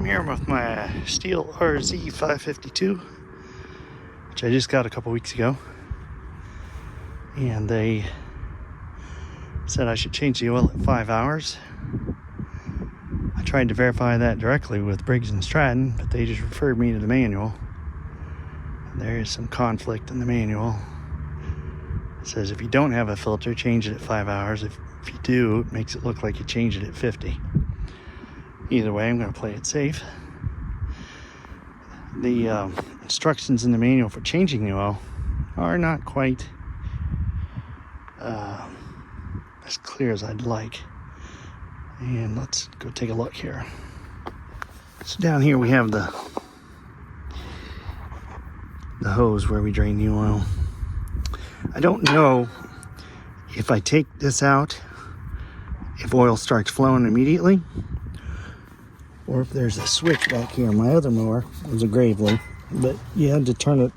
here with my Stihl RZ552, which I just got a couple weeks ago, and they said I should change the oil at 5 hours. I tried to verify that directly with Briggs & Stratton, but they just referred me to the manual. There is some conflict in the manual. It says if you don't have a filter, change it at 5 hours. If you do, it makes it look like you changed it at 50. Either way, I'm going to play it safe. The instructions in the manual for changing the oil are not quite as clear as I'd like. And let's go take a look here. So down here we have the hose where we drain the oil. I don't know if I take this out, if oil starts flowing immediately, or if there's a switch back here. My other mower was a Gravely, but you had to turn it.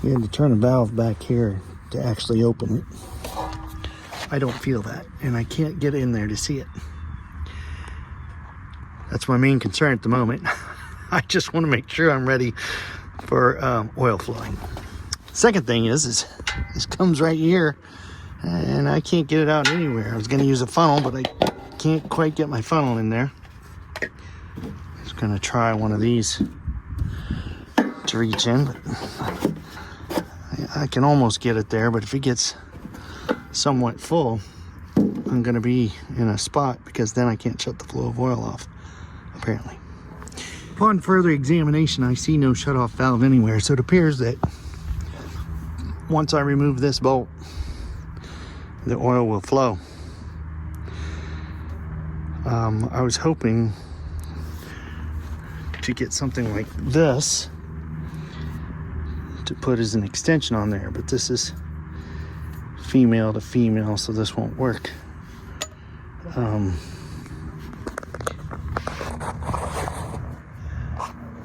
You had to turn a valve back here to actually open it. I don't feel that, and I can't get in there to see it. That's my main concern at the moment. I just want to make sure I'm ready for oil flowing. Second thing is this comes right here, and I can't get it out anywhere. I was going to use a funnel, but I can't quite get my funnel in there. Just going to try one of these to reach in, but I can almost get it there, but if it gets somewhat full, I'm going to be in a spot, because then I can't shut the flow of oil off, apparently. Upon further examination, I see no shutoff valve anywhere, so it appears that once I remove this bolt, the oil will flow. I was hoping to get something like this to put as an extension on there, but this is female to female, so this won't work.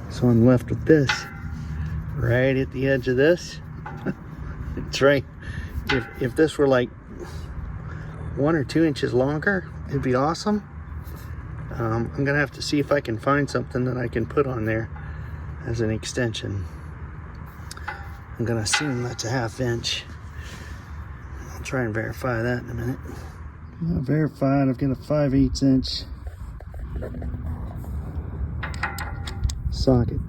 So I'm left with this right at the edge of this. It's right. If this were like 1 or 2 inches longer, it'd be awesome. I'm gonna have to see if I can find something that I can put on there as an extension. I'm gonna assume that's a 1/2 inch. I'll try and verify that in a minute. Verified, I've got a 5/8 inch socket.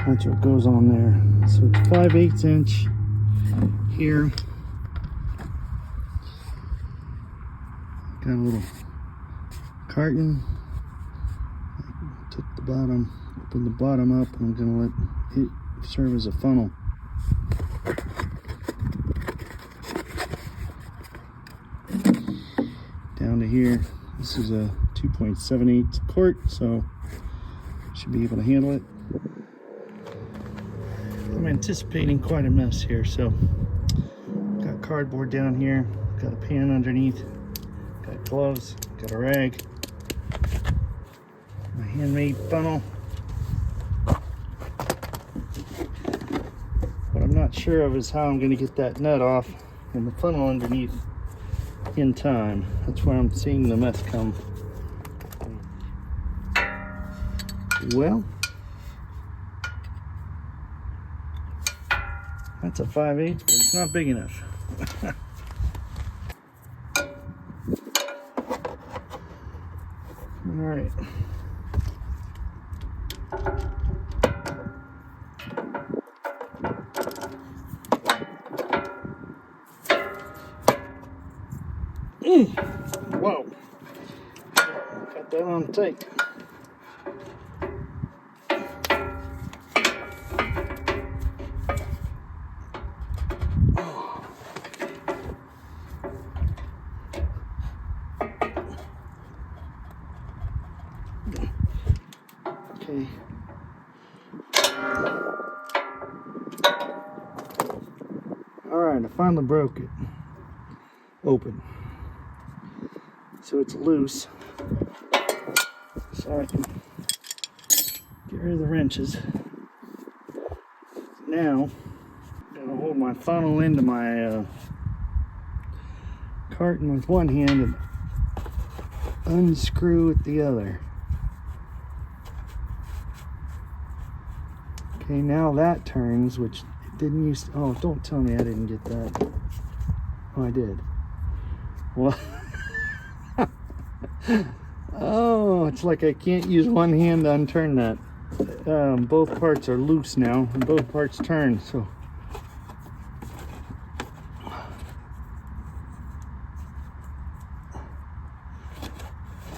That's what goes on there. So it's 5/8 inch here. Got a little carton. Took the bottom, opened the bottom up, and I'm gonna let it serve as a funnel. Down to here. This is a 2.78 quart, so should be able to handle it. I'm anticipating quite a mess here, so got cardboard down here, got a pan underneath, got gloves, got a rag, my handmade funnel. What I'm not sure of is how I'm going to get that nut off and the funnel underneath in time. That's where I'm seeing the mess come. Well, that's a 5/8, but it's not big enough. All right. Whoa. Got that on tape. Okay. All right, I finally broke it open. So it's loose. So I can get rid of the wrenches. Now, I'm gonna hold my funnel into my carton with one hand and unscrew with the other. Okay, now that turns, which it didn't use. Oh, don't tell me I didn't get that. Oh, I did. Well, oh, it's like I can't use one hand to unturn that. Both parts are loose now, and both parts turn, so.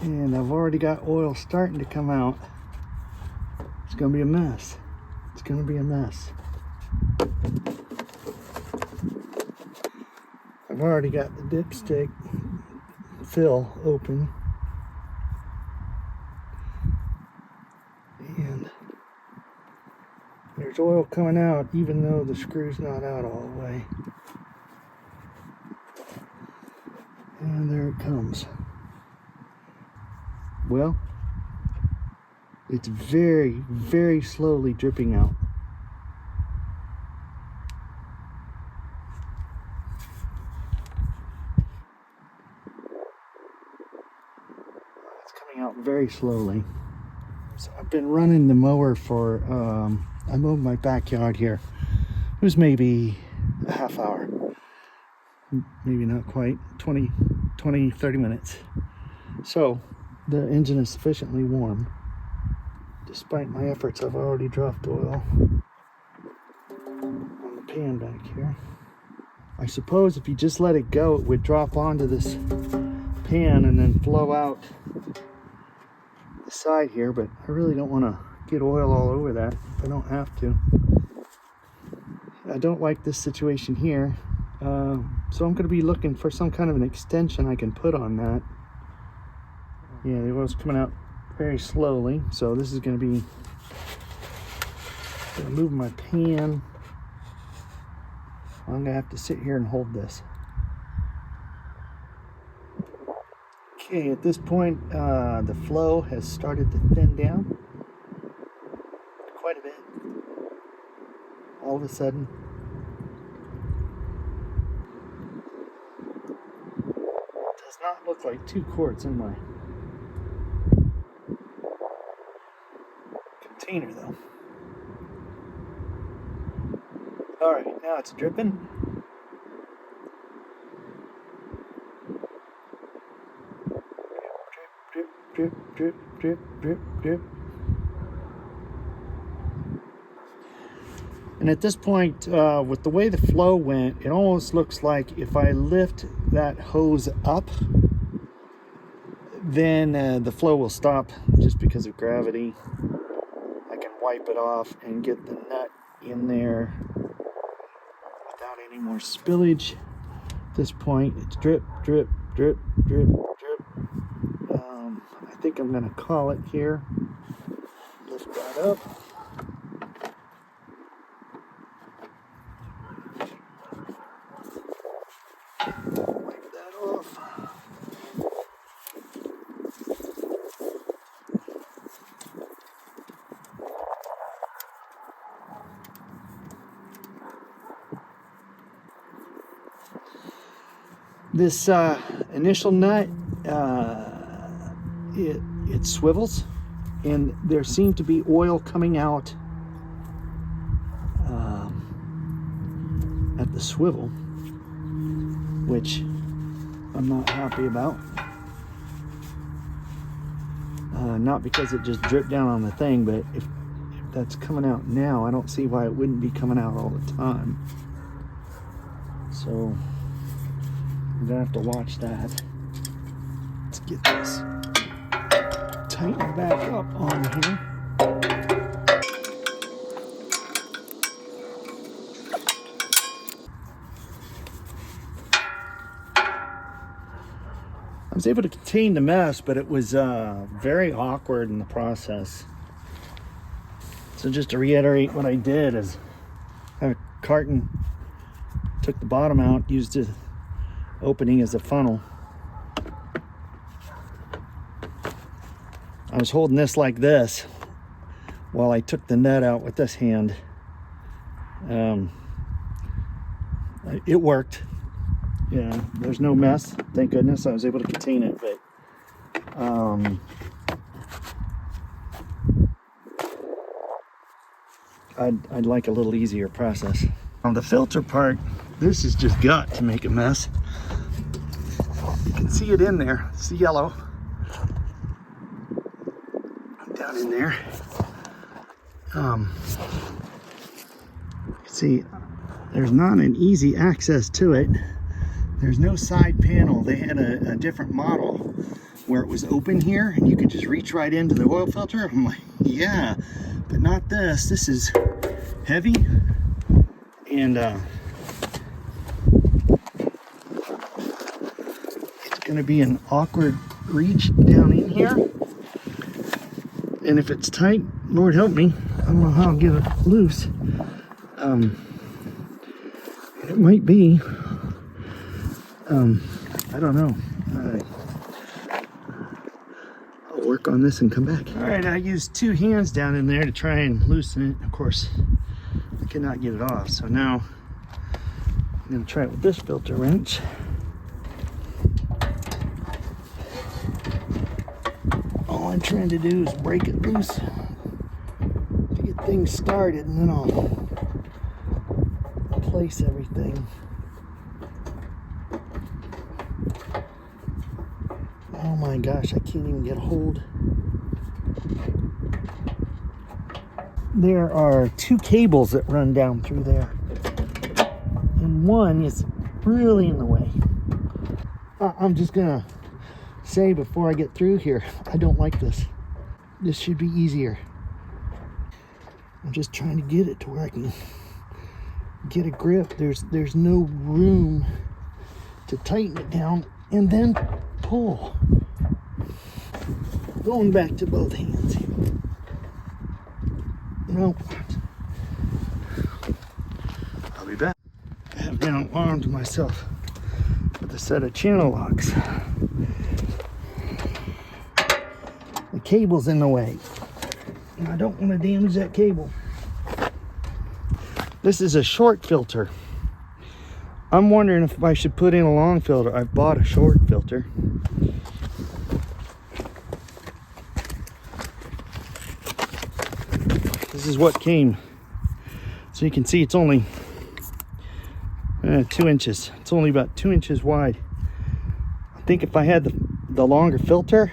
And I've already got oil starting to come out. It's gonna be a mess. It's gonna be a mess. I've already got the dipstick fill open. And there's oil coming out even though the screw's not out all the way. And there it comes. Well, it's very, very slowly dripping out. It's coming out very slowly. So I've been running the mower for, I mowed my backyard here. It was maybe a half hour. Maybe not quite, 20, 30 minutes. So the engine is sufficiently warm. Despite my efforts, I've already dropped oil on the pan back here. I suppose if you just let it go, it would drop onto this pan and then flow out the side here, but I really don't want to get oil all over that if I don't have to. I don't like this situation here, so I'm going to be looking for some kind of an extension I can put on that. Yeah, the oil's coming out very slowly, so this is going to be, I'm moving my pan. I'm going to have to sit here and hold this. Okay, at this point, the flow has started to thin down quite a bit. All of a sudden. It does not look like 2 quarts in my container though. Alright, now it's dripping. Drip, drip, drip, drip, drip, drip. And at this point, with the way the flow went, it almost looks like if I lift that hose up, then the flow will stop just because of gravity. I can wipe it off and get the nut in there without any more spillage. At this point, it's drip, drip, drip, drip, drip. I think I'm going to call it here. Lift that up. Wipe that off. This initial nut, it swivels, and there seemed to be oil coming out at the swivel, which I'm not happy about. Not because it just dripped down on the thing, but if that's coming out now, I don't see why it wouldn't be coming out all the time. So I'm gonna have to watch that. Let's get this tightened back up on here. I was able to contain the mess, but it was very awkward in the process. So just to reiterate, what I did is I have a carton, took the bottom out, used the opening as a funnel. I was holding this like this while I took the nut out with this hand. It worked. Yeah, there's no mess. Thank goodness I was able to contain it, but I'd like a little easier process. On the filter part, this has just got to make a mess. You can see it in there. It's the yellow. Down in there. See, there's not an easy access to it. There's no side panel. They had a different model where it was open here and you could just reach right into the oil filter. I'm like, yeah, but not this. This is heavy and it's gonna be an awkward reach down in here. And if it's tight, Lord help me, I don't know how I'll get it loose. It might be, I don't know. I'll work on this and come back. All right, I used 2 hands down in there to try and loosen it. Of course, I could not get it off. So now I'm gonna try it with this filter wrench. All I'm trying to do is break it loose to get things started, and then I'll place everything. Oh my gosh, I can't even get a hold. There are 2 cables that run down through there, and one is really in the way. I'm just gonna say before I get through here, I don't like this. This should be easier. I'm just trying to get it to where I can get a grip. There's no room to tighten it down and then pull. Going back to both hands here. Nope. I'll be back. I have now armed myself with a set of channel locks. The cable's in the way, and I don't want to damage that cable. This is a short filter. I'm wondering if I should put in a long filter. I've bought a short filter. This is what came. So you can see it's only 2 inches. It's only about 2 inches wide. I think if I had the longer filter,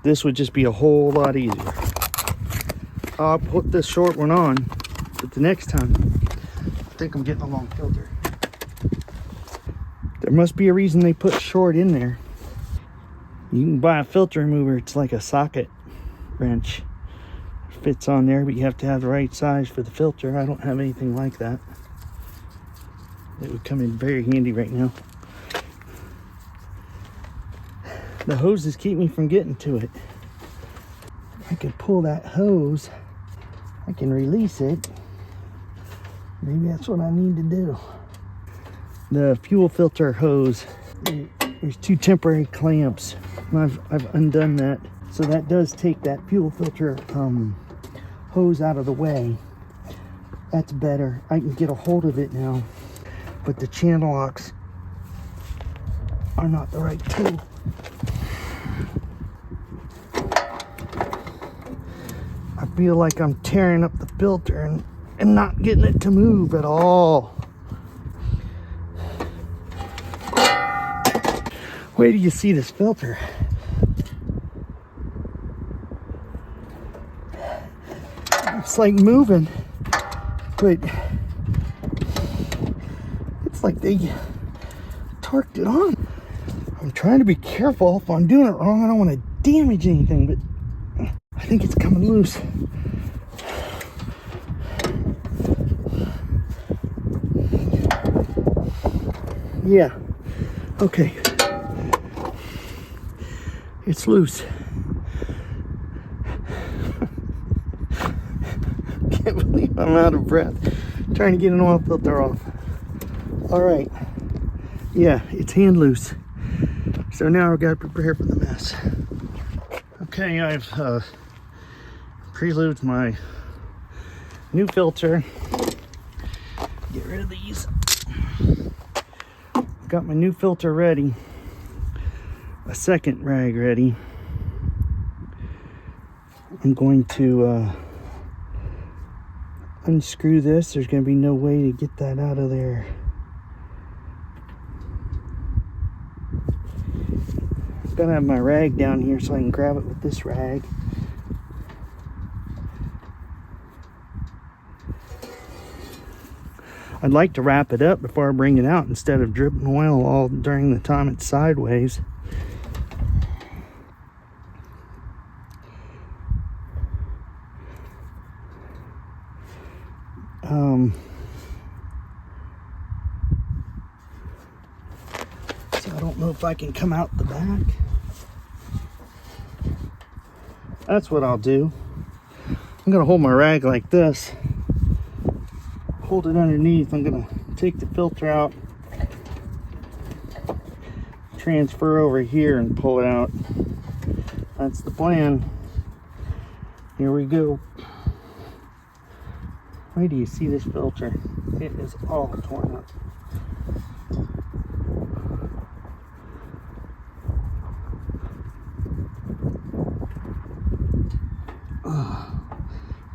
this would just be a whole lot easier. I'll put this short one on, but the next time, I think I'm getting a long filter. There must be a reason they put short in there. You can buy a filter remover. It's like a socket wrench. It fits on there, but you have to have the right size for the filter. I don't have anything like that. It would come in very handy right now. The hoses keep me from getting to it. I could pull that hose. I can release it. Maybe that's what I need to do. The fuel filter hose, there's 2 temporary clamps. I've undone that. So that does take that fuel filter hose out of the way. That's better. I can get a hold of it now. But the channel locks are not the right tool. I feel like I'm tearing up the filter and not getting it to move at all. Wait till you see this filter. It's like moving, but it's like they torqued it on. I'm trying to be careful. If I'm doing it wrong, I don't want to damage anything, but I think it's coming loose. Yeah, okay. It's loose. Can't believe I'm out of breath trying to get an oil filter off. All right. Yeah, it's hand loose. So now I've got to prepare for the mess. Okay, I've preluded my new filter. Get rid of these. Got my new filter ready. A second rag ready. I'm going to unscrew this, there's going to be no way to get that out of there. I'm going to have my rag down here so I can grab it with this rag. I'd like to wrap it up before I bring it out instead of dripping oil all during the time it's sideways. So I don't know if I can come out the back. That's what I'll do. I'm gonna hold my rag like this. Hold it underneath. I'm gonna take the filter out, transfer over here and pull it out. That's the plan. Here we go. Wait till you see this filter. It is all torn up.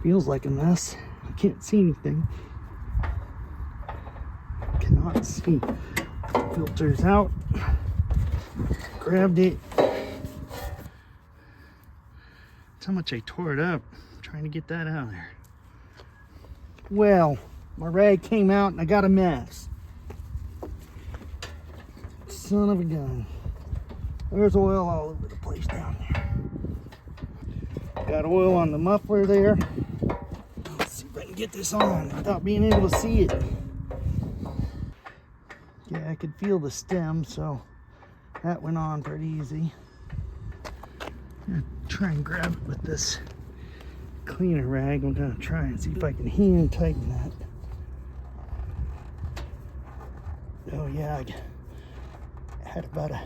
Feels like a mess. I can't see anything. Cannot see. Filter's out. Grabbed it. That's how much I tore it up trying to get that out of there. Well, my rag came out and I got a mess. Son of a gun. There's oil all over the place down there. Got oil on the muffler there. Let's see if I can get this on without being able to see it. Yeah, I could feel the stem, so that went on pretty easy. I'm gonna try and grab it with this cleaner rag. I'm gonna try and see if I can hand tighten that. Oh yeah, I had about a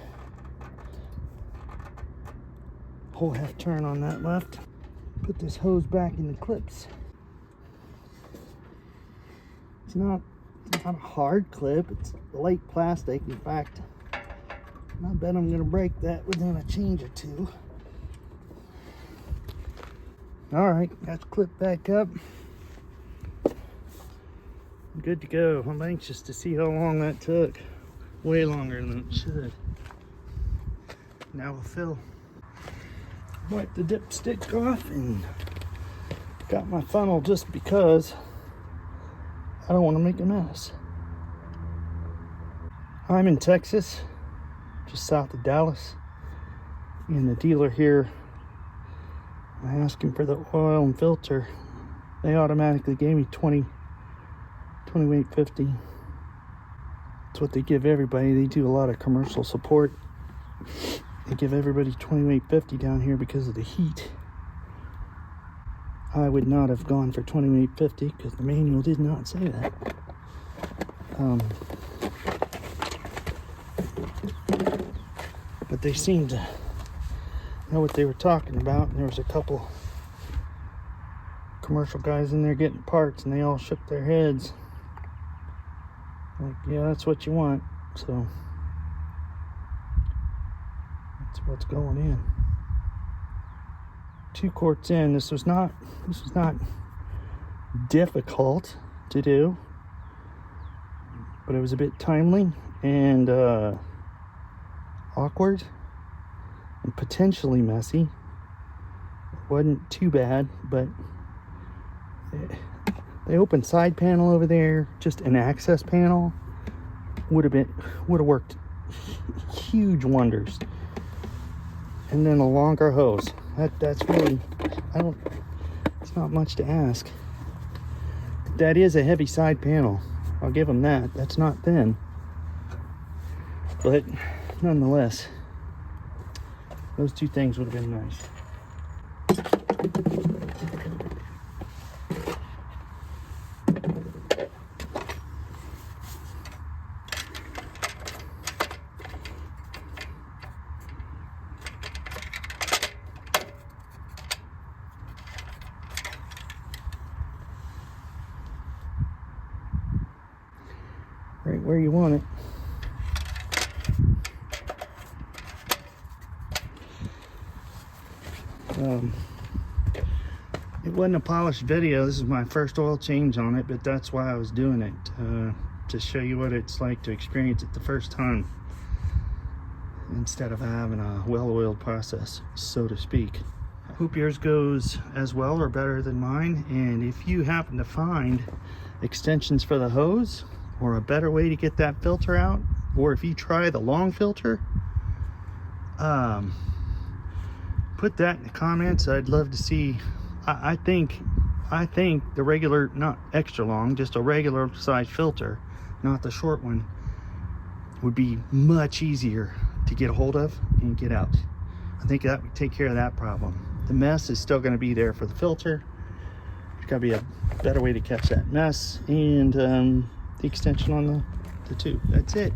whole half turn on that left. Put this hose back in the clips. It's not a hard clip, it's light plastic. In fact, I bet I'm gonna break that within a change or two. All right, that's clipped back up. I'm good to go. I'm anxious to see how long that took. Way longer than it should. Now we'll fill. Wipe the dipstick off and got my funnel just because I don't want to make a mess. I'm in Texas, just south of Dallas, and the dealer here, I asked him for the oil and filter. They automatically gave me 28.50. That's what they give everybody. They do a lot of commercial support. They give everybody 28.50 down here because of the heat. I would not have gone for 28.50 because the manual did not say that. But they seemed to know what they were talking about, and there was a couple commercial guys in there getting parts, and they all shook their heads like, yeah, that's what you want. So that's what's going in. 2 quarts in. This was not difficult to do, but it was a bit timely and awkward and potentially messy. It wasn't too bad, but the open side panel over there, just an access panel, would have worked huge wonders. And then a longer hose. That's really, it's not much to ask. That is a heavy side panel. I'll give them that. That's not thin. But nonetheless, those 2 things would have been nice. Right where you want it. It wasn't a polished video. This is my first oil change on it, but that's why I was doing it, to show you what it's like to experience it the first time, instead of having a well-oiled process, so to speak. I hope yours goes as well or better than mine, and if you happen to find extensions for the hose or a better way to get that filter out, or if you try the long filter, put that in the comments. I'd love to see. I think the regular, not extra long, just a regular size filter, not the short one, would be much easier to get a hold of and get out. I think that would take care of that problem. The mess is still going to be there for the filter. There's got to be a better way to catch that mess, and the extension on the tube. That's it.